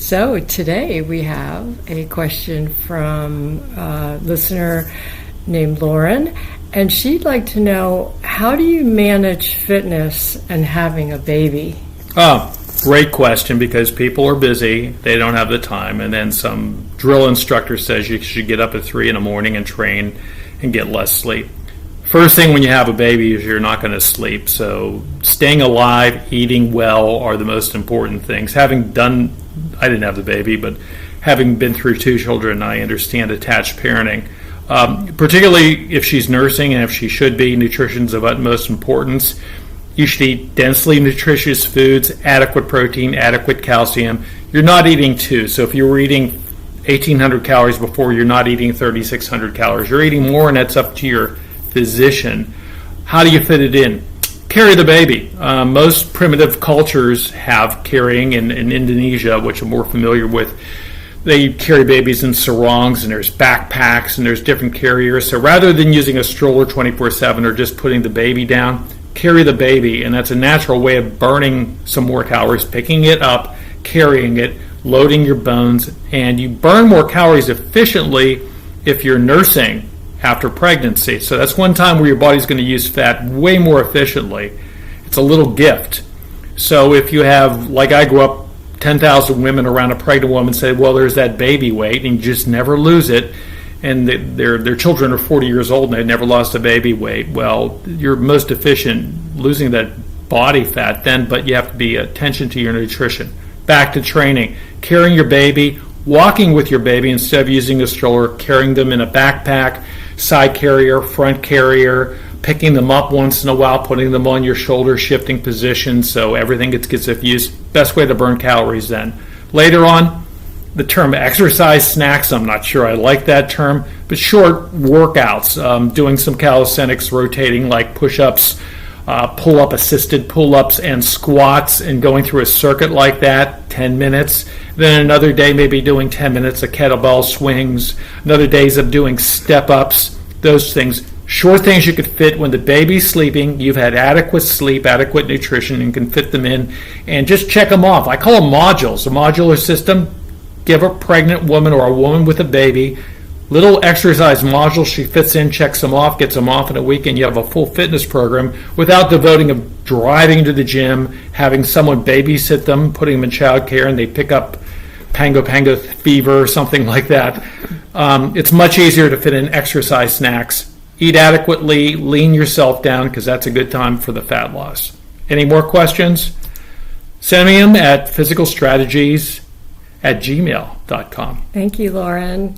So today we have a question from a listener named Lauren, and she'd like to know, how do you manage fitness and having a baby? Oh, great question, because people are busy, they don't have the time, and then some drill instructor says you should get up at 3 in the morning and train and get less sleep. First thing when you have a baby is you're not going to sleep, so staying alive, eating well are the most important things. I didn't have the baby, but having been through 2 children, I understand attached parenting. Particularly if she's nursing, and if she should be, nutrition's of utmost importance. You should eat densely nutritious foods, adequate protein, adequate calcium. You're not eating 2, so if you were eating 1,800 calories before, you're not eating 3,600 calories. You're eating more, and that's up to your physician. How do you fit it in? Carry the baby. Most primitive cultures have carrying. In Indonesia, which I'm more familiar with, they carry babies in sarongs, and there's backpacks, and there's different carriers. So rather than using a stroller 24/7 or just putting the baby down, carry the baby, and that's a natural way of burning some more calories, picking it up, carrying it, loading your bones, and you burn more calories efficiently if you're nursing after pregnancy. So that's one time where your body's going to use fat way more efficiently. It's a little gift. So if you have, like I grew up, 10,000 women around a pregnant woman say, well, there's that baby weight, and you just never lose it, and their children are 40 years old and they've never lost a baby weight. Well, you're most efficient losing that body fat then, but you have to be attention to your nutrition. Back to training, carrying your baby, walking with your baby instead of using a stroller, carrying them in a backpack, side carrier, front carrier, picking them up once in a while, putting them on your shoulder, shifting positions so everything gets of use. Best way to burn calories then. Later on, the term exercise snacks, I'm not sure I like that term, but short workouts, doing some calisthenics, rotating like push-ups, pull-up, assisted pull-ups and squats, and going through a circuit like that, 10 minutes. Then another day maybe doing 10 minutes of kettlebell swings, another days of doing step-ups, those things. Short things you could fit when the baby's sleeping, you've had adequate sleep, adequate nutrition, and can fit them in, and just check them off. I call them modules. A modular system, give a pregnant woman or a woman with a baby little exercise modules she fits in, checks them off, gets them off in a week, and you have a full fitness program without devoting of driving to the gym, having someone babysit them, putting them in child care, and they pick up pango fever or something like that. It's much easier to fit in exercise snacks. Eat adequately, lean yourself down, because that's a good time for the fat loss. Any more questions? Send me them at physicalstrategies@gmail.com. Thank you, Lauren.